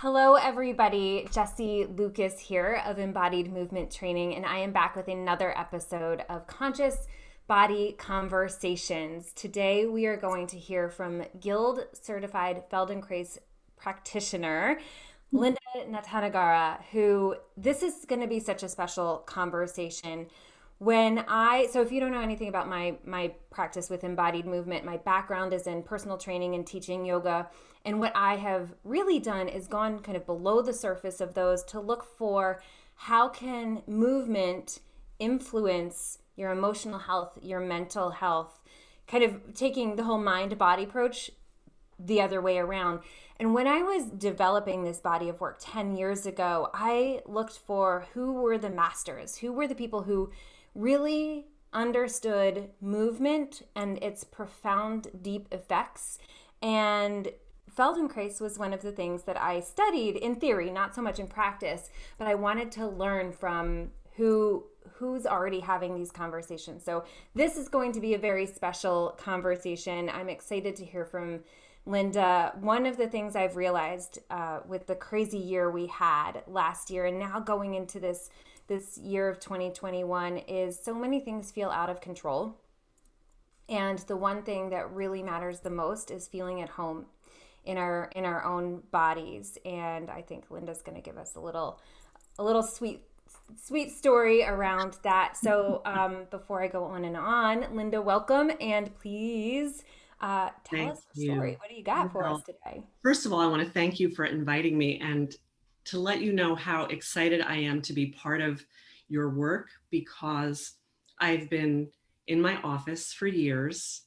Hello, everybody. Jessie Lucas here of Embodied Movement Training, and I am back with another episode of Conscious Body Conversations. Today, we are going to hear from Guild Certified Feldenkrais Practitioner, Linda Natanagara, who this is going to be such a special conversation. So if you don't know anything about my practice with embodied movement, my background is in personal training and teaching yoga. And what I have really done is gone kind of below the surface of those to look for how can movement influence your emotional health, your mental health, kind of taking the whole mind-body approach the other way around. And when I was developing this body of work 10 years ago, I looked for who were the masters, who were the people who really understood movement and its profound, deep effects. And Feldenkrais was one of the things that I studied in theory, not so much in practice, but I wanted to learn from who's already having these conversations. So this is going to be a very special conversation. I'm excited to hear from Linda. One of the things I've realized with the crazy year we had last year and now going into this year of 2021 is so many things feel out of control. And the one thing that really matters the most is feeling at home in our own bodies. And I think Linda's going to give us a little sweet story around that. So before I go on and on, Linda, welcome, and please tell us your story. What do you got for us today? First of all, I want to thank you for inviting me and to let you know how excited I am to be part of your work, because I've been in my office for years,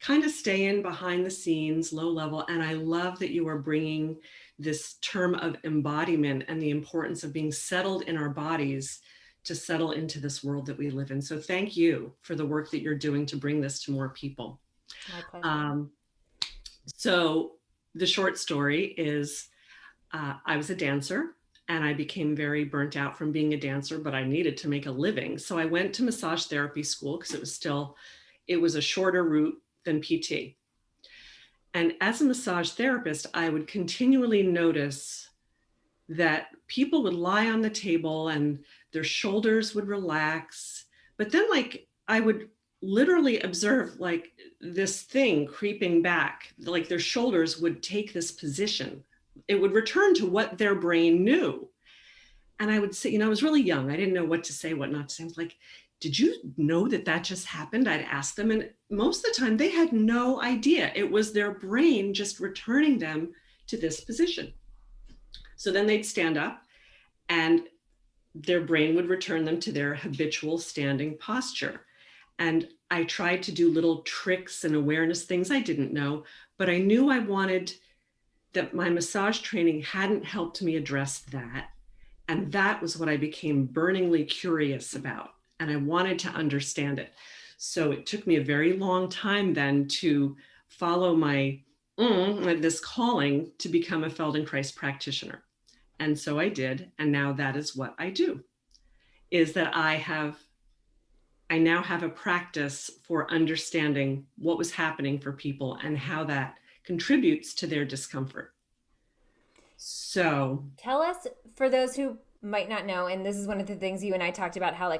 kind of staying behind the scenes, low level, and I love that you are bringing this term of embodiment and the importance of being settled in our bodies to settle into this world that we live in. So thank you for the work that you're doing to bring this to more people. My pleasure. So the short story is I was a dancer and I became very burnt out from being a dancer, but I needed to make a living. So I went to massage therapy school because it was a shorter route than PT. And as a massage therapist, I would continually notice that people would lie on the table and their shoulders would relax. But then I would literally observe this thing creeping back, like their shoulders would take this position. It would return to what their brain knew. And I would say, I was really young. I didn't know what to say, what not to say. I was like, did you know that just happened? I'd ask them. And most of the time they had no idea. It was their brain just returning them to this position. So then they'd stand up and their brain would return them to their habitual standing posture. And I tried to do little tricks and awareness things I didn't know, but I knew I wanted that my massage training hadn't helped me address that. And that was what I became burningly curious about. And I wanted to understand it. So it took me a very long time then to follow this calling to become a Feldenkrais practitioner. And so I did. And now that is what I do, is that I now have a practice for understanding what was happening for people and how that contributes to their discomfort. So tell us, for those who might not know, and this is one of the things you and I talked about, how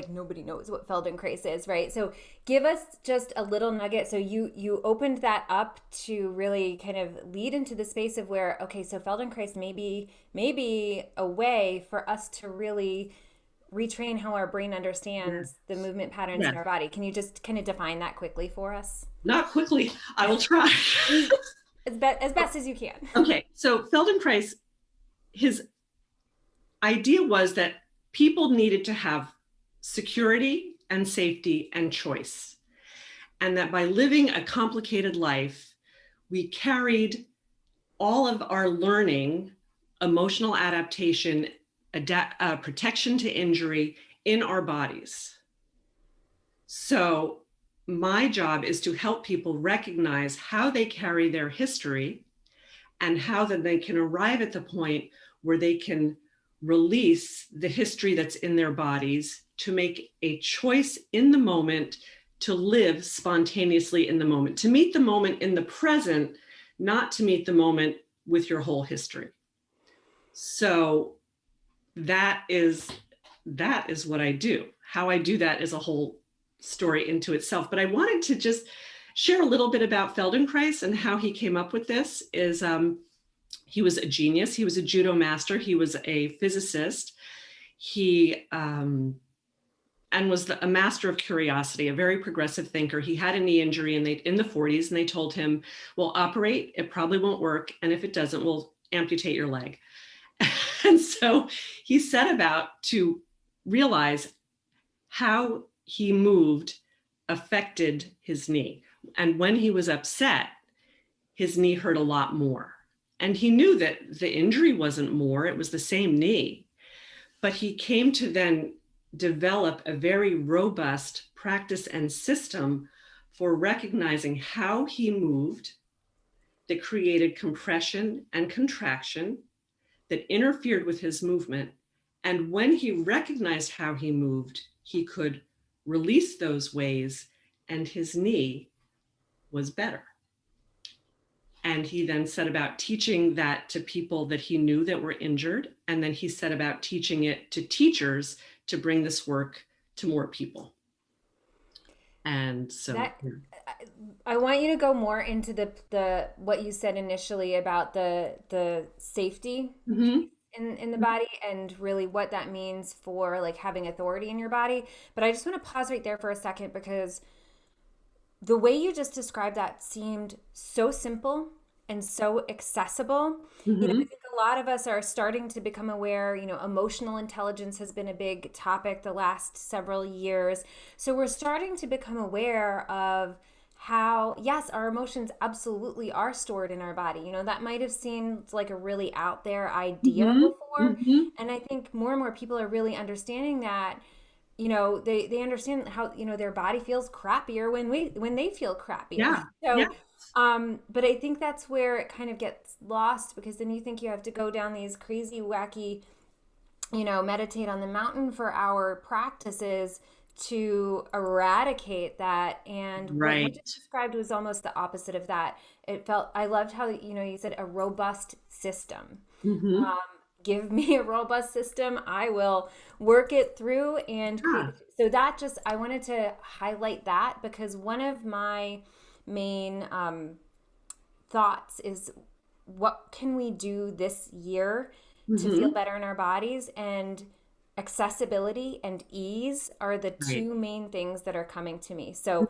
nobody knows what Feldenkrais is, right? So give us just a little nugget. So you opened that up to really kind of lead into the space of where, okay, so Feldenkrais may be a way for us to really retrain how our brain understands the movement patterns in our body. Can you just kind of define that quickly for us? Not quickly. I will try. As best as you can. Okay. So Feldenkrais, his idea was that people needed to have security and safety and choice. And that by living a complicated life, we carried all of our learning, emotional adaptation, protection to injury in our bodies. So my job is to help people recognize how they carry their history and how then they can arrive at the point where they can release the history that's in their bodies to make a choice in the moment, to live spontaneously in the moment, to meet the moment in the present, not to meet the moment with your whole history. So that is what I do. How I do that is a whole story into itself. But I wanted to just share a little bit about Feldenkrais and how he came up with this. He was a genius. He was a judo master. He was a physicist. He and was a master of curiosity, a very progressive thinker. He had a knee injury in the 40s, and they told him, "Well, operate. It probably won't work, and if it doesn't, we'll amputate your leg." And so he set about to realize how he moved affected his knee. And when he was upset, his knee hurt a lot more. And he knew that the injury wasn't more, it was the same knee. But he came to then develop a very robust practice and system for recognizing how he moved that created compression and contraction that interfered with his movement. And when he recognized how he moved, he could release those ways, and his knee was better. And he then set about teaching that to people that he knew that were injured. And then he set about teaching it to teachers to bring this work to more people. And so I want you to go more into the what you said initially about the safety in the body, and really what that means for like having authority in your body. But I just want to pause right there for a second, because the way you just described that seemed so simple and so accessible. I think a lot of us are starting to become aware, emotional intelligence has been a big topic the last several years. So we're starting to become aware of how, yes, our emotions absolutely are stored in our body. That might have seemed like a really out there idea before. And I think more and more people are really understanding that, they understand how, their body feels crappier when they feel crappier. Yeah. So, yeah. But I think that's where it kind of gets lost, because then you think you have to go down these crazy, wacky, meditate on the mountain for hour practices to eradicate that. And what you just described was almost the opposite of that. I loved how, you said a robust system. Give me a robust system. I will work it through and create. So I wanted to highlight that, because one of my main thoughts is, what can we do this year to feel better in our bodies? And accessibility and ease are the two main things that are coming to me. So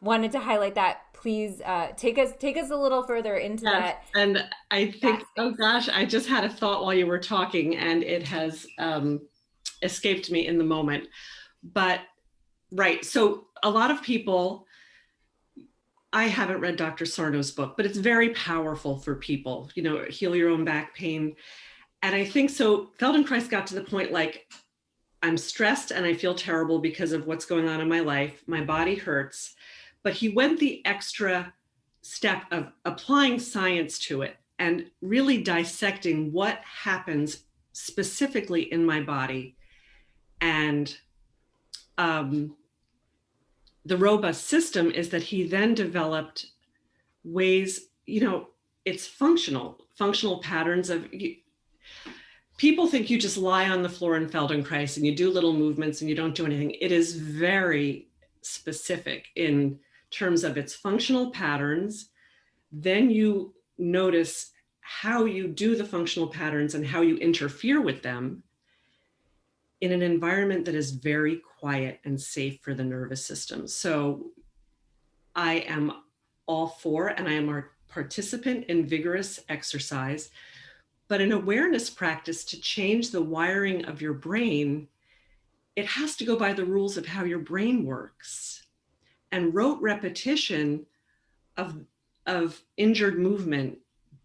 wanted to highlight that. Please take us a little further into that. And I think, oh gosh, I just had a thought while you were talking, and it has escaped me in the moment. But so a lot of people, I haven't read Dr. Sarno's book, but it's very powerful for people, heal your own back pain. And I think so Feldenkrais got to the point, like, I'm stressed and I feel terrible because of what's going on in my life. My body hurts. But he went the extra step of applying science to it and really dissecting what happens specifically in my body. And the robust system is that he then developed ways, it's functional patterns of, people think you just lie on the floor in Feldenkrais and you do little movements and you don't do anything. It is very specific in terms of its functional patterns. Then you notice how you do the functional patterns and how you interfere with them in an environment that is very quiet and safe for the nervous system. So I am all for, and I am a participant in vigorous exercise, but an awareness practice to change the wiring of your brain, it has to go by the rules of how your brain works. And rote repetition of injured movement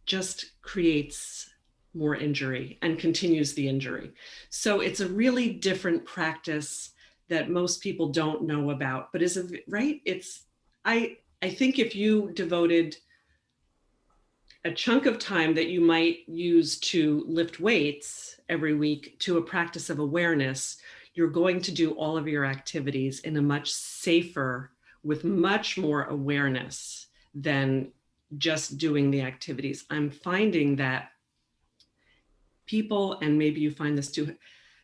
just creates more injury and continues the injury. So it's a really different practice that most people don't know about, but I think if you devoted a chunk of time that you might use to lift weights every week to a practice of awareness, you're going to do all of your activities in a much safer, with much more awareness than just doing the activities. I'm finding that people, and maybe you find this too,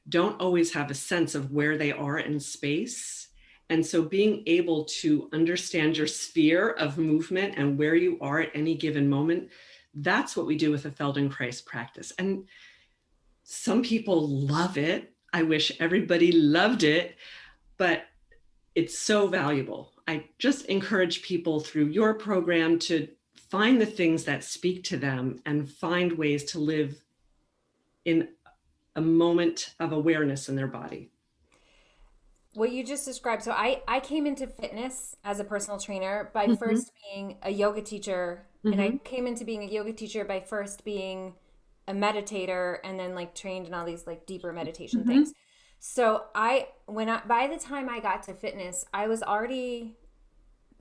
don't always have a sense of where they are in space. And so being able to understand your sphere of movement and where you are at any given moment, that's what we do with a Feldenkrais practice. And some people love it. I wish everybody loved it, but it's so valuable. I just encourage people through your program to find the things that speak to them and find ways to live in a moment of awareness in their body. What you just described. So I came into fitness as a personal trainer by Mm-hmm. first being a yoga teacher. And I Mm-hmm. came into being a yoga teacher by first being a meditator and then like trained in all these like deeper meditation Mm-hmm. things. So by the time I got to fitness, I was already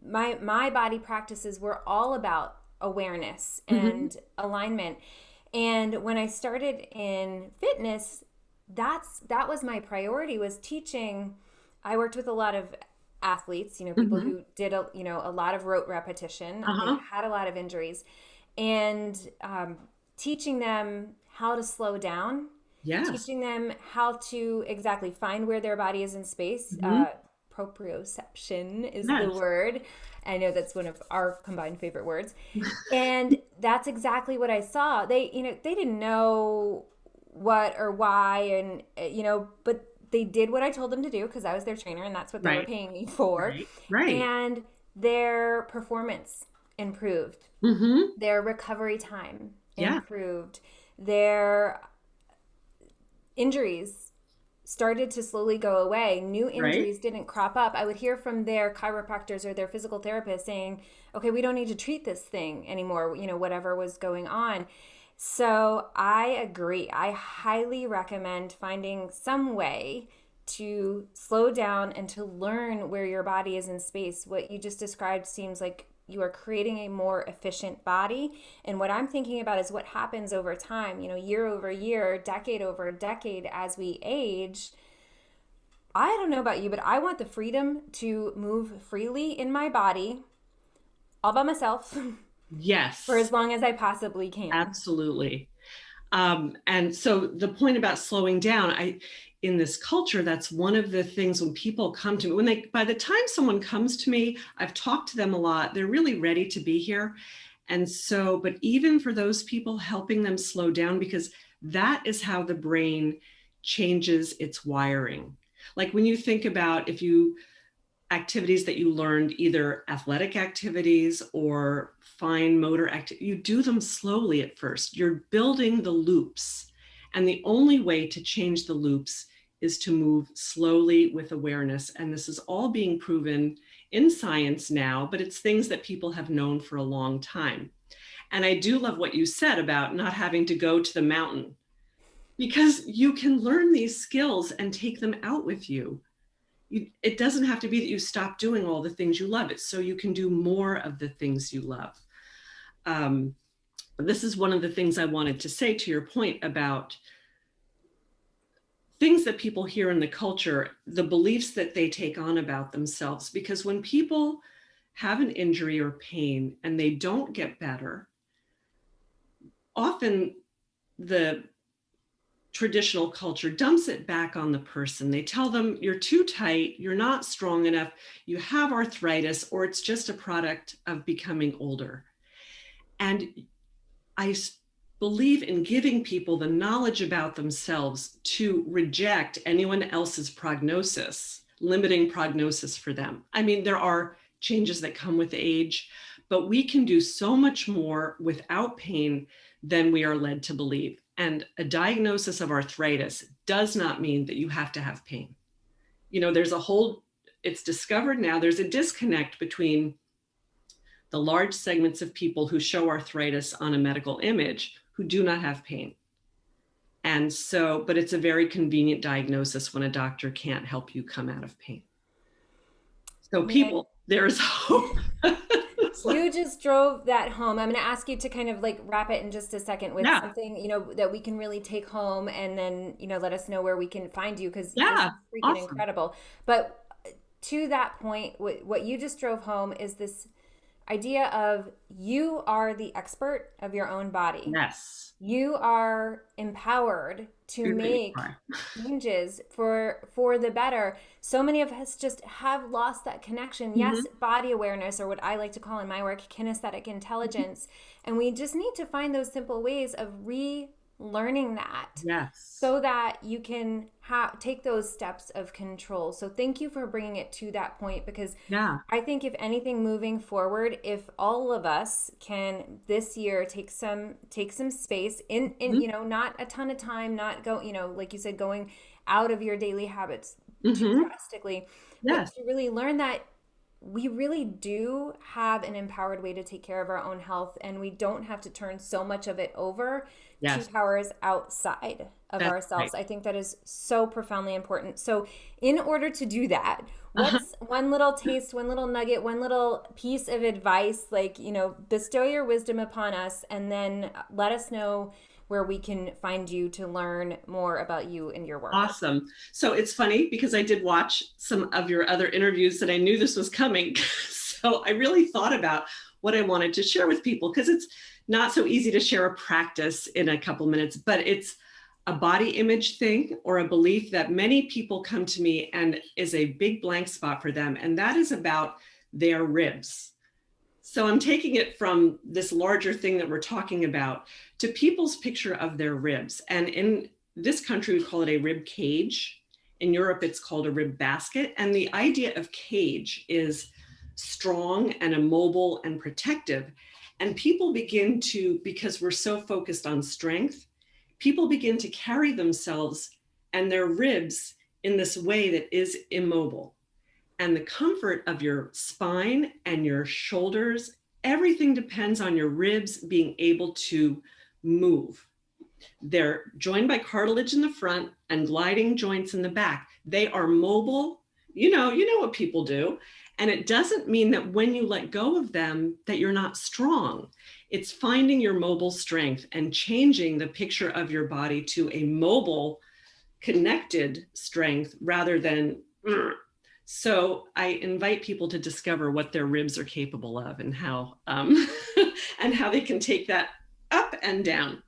my body practices were all about awareness Mm-hmm. and alignment. And when I started in fitness, that was my priority, was teaching. I worked with a lot of athletes, people Mm-hmm. who did a lot of rote repetition. They Uh-huh. had a lot of injuries, and teaching them how to slow down, Yes. teaching them how to exactly find where their body is in space. Mm-hmm. Proprioception is the Yes. word. I know that's one of our combined favorite words. And that's exactly what I saw. They didn't know what or why, and but they did what I told them to do because I was their trainer and that's what they were Right. paying me for. Right. Right. And their performance improved. Mm-hmm. Their recovery time Yeah. improved. Their injuries started to slowly go away. New Right. injuries didn't crop up. I would hear from their chiropractors or their physical therapists saying, okay, we don't need to treat this thing anymore, whatever was going on. So I agree. I highly recommend finding some way to slow down and to learn where your body is in space. What you just described seems like you are creating a more efficient body. And what I'm thinking about is what happens over time, year over year, decade over decade as we age. I don't know about you, but I want the freedom to move freely in my body all by myself for Yes. as long as I possibly can. Absolutely. And so the point about slowing down, in this culture, that's one of the things when people come to me, by the time someone comes to me, I've talked to them a lot, they're really ready to be here. And so, but even for those people, helping them slow down, because that is how the brain changes its wiring. Like when you think about if you activities that you learned, either athletic activities or fine motor activity, you do them slowly at first. You're building the loops. And the only way to change the loops is to move slowly with awareness. And this is all being proven in science now, but it's things that people have known for a long time. And I do love what you said about not having to go to the mountain, because you can learn these skills and take them out with you. It doesn't have to be that you stop doing all the things you love. It's so you can do more of the things you love. Um, this is one of the things I wanted to say to your point about things that people hear in the culture, the beliefs that they take on about themselves. Because when people have an injury or pain and they don't get better, often the traditional culture dumps it back on the person. They tell them, you're too tight, you're not strong enough, you have arthritis, or it's just a product of becoming older. And I believe in giving people the knowledge about themselves to reject anyone else's prognosis, limiting prognosis for them. I mean, there are changes that come with age, but we can do so much more without pain than we are led to believe. And a diagnosis of arthritis does not mean that you have to have pain. There's it's discovered now, there's a disconnect between the large segments of people who show arthritis on a medical image who do not have pain. And so, but it's a very convenient diagnosis when a doctor can't help you come out of pain. So Man, people, there's hope. you just drove that home. I'm going to ask you to kind of like wrap it in just a second with Yeah, something, that we can really take home and then, let us know where we can find you because this is yeah, freaking awesome. incredible. But to that point, what you just drove home is this idea of you are the expert of your own body. Yes. You are empowered to Good that you make are. changes for the better. So many of us just have lost that connection. Yes, Mhm. body awareness, or what I like to call in my work kinesthetic intelligence, and we just need to find those simple ways of relearning that Yes. so that you can take those steps of control. So thank you for bringing it to that point, because Yeah. I think if anything moving forward, if all of us can this year take some space in Mhm. not a ton of time, not go, like you said, going out of your daily habits too Mhm. drastically, but Yes. to really learn that we really do have an empowered way to take care of our own health, and we don't have to turn so much of it over to Yes. powers outside of That's right. ourselves. I think that is so profoundly important. So, in order to do that, Uh-huh. what's one little taste, one little nugget, one little piece of advice, like, bestow your wisdom upon us, and then let us know where we can find you to learn more about you and your work. Awesome. So it's funny because I did watch some of your other interviews that I knew this was coming. So I really thought about what I wanted to share with people, because it's not so easy to share a practice in a couple minutes, but it's a body image thing or a belief that many people come to me and is a big blank spot for them. And that is about their ribs. So I'm taking it from this larger thing that we're talking about to people's picture of their ribs. And in this country, we call it a rib cage. In Europe, it's called a rib basket. And the idea of cage is strong and immobile and protective. And people begin to, because we're so focused on strength, people begin to carry themselves and their ribs in this way that is immobile. And the comfort of your spine and your shoulders, everything depends on your ribs being able to move. They're joined by cartilage in the front and gliding joints in the back. They are mobile. You know what people do. And it doesn't mean that when you let go of them that you're not strong. It's finding your mobile strength and changing the picture of your body to a mobile, connected strength rather than. So I invite people to discover what their ribs are capable of, and how and how they can take that up and down.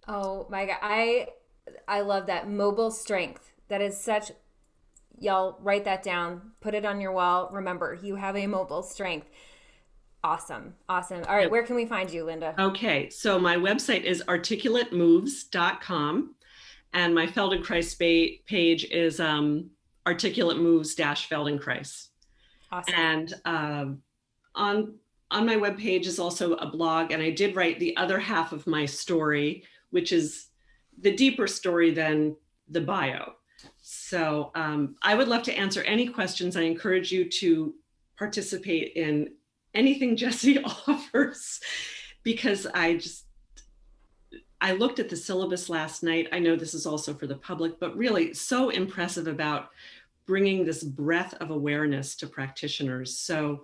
Oh my God. I love that mobile strength. That is such, y'all write that down, put it on your wall. Remember, you have a mobile strength. Awesome. Awesome. All right, where can we find you, Linda? Okay, so my website is articulatemoves.com, and my Feldenkrais page is articulate moves Feldenkrais. Awesome. And on my webpage is also a blog, and I did write the other half of my story, which is the deeper story than the bio. So I would love to answer any questions. I encourage you to participate in anything Jessie offers, because I looked at the syllabus last night. I know this is also for the public, but really so impressive about bringing this breadth of awareness to practitioners. So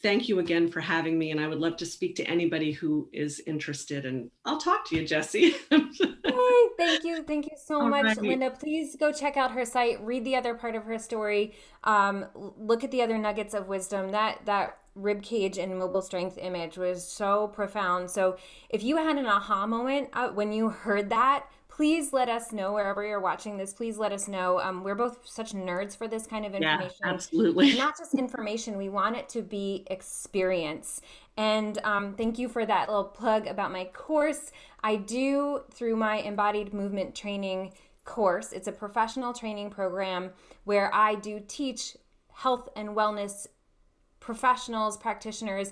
thank you again for having me. And I would love to speak to anybody who is interested. And I'll talk to you, Jessie. Yay, thank you. Thank you so All much, right. Linda. Please go check out her site, read the other part of her story, look at the other nuggets of wisdom. That rib cage and mobile strength image was so profound. So if you had an aha moment when you heard that, please let us know wherever you're watching this. Please let us know. We're both such nerds for this kind of Yeah, information. absolutely. And not just information, we want it to be experience. And thank you for that little plug about my course. I do, through my embodied movement training course, it's a professional training program where I do teach health and wellness professionals, practitioners,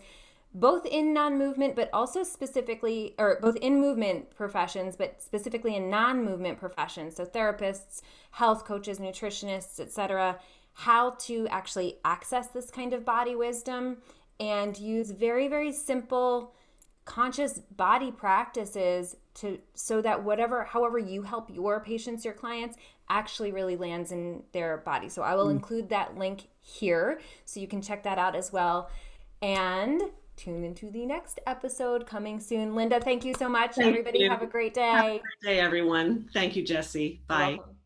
both in non-movement, but also specifically, or both in movement professions, but specifically in non-movement professions. So therapists, health coaches, nutritionists, etc., how to actually access this kind of body wisdom and use very, very simple conscious body practices so that however you help your patients, your clients, actually really lands in their body. So I will include that link here so you can check that out as well. And tune into the next episode coming soon. Linda, thank you so much. Thank Everybody you. have a great Have a day. great day, everyone. Thank you, Jessie. You're Bye. welcome.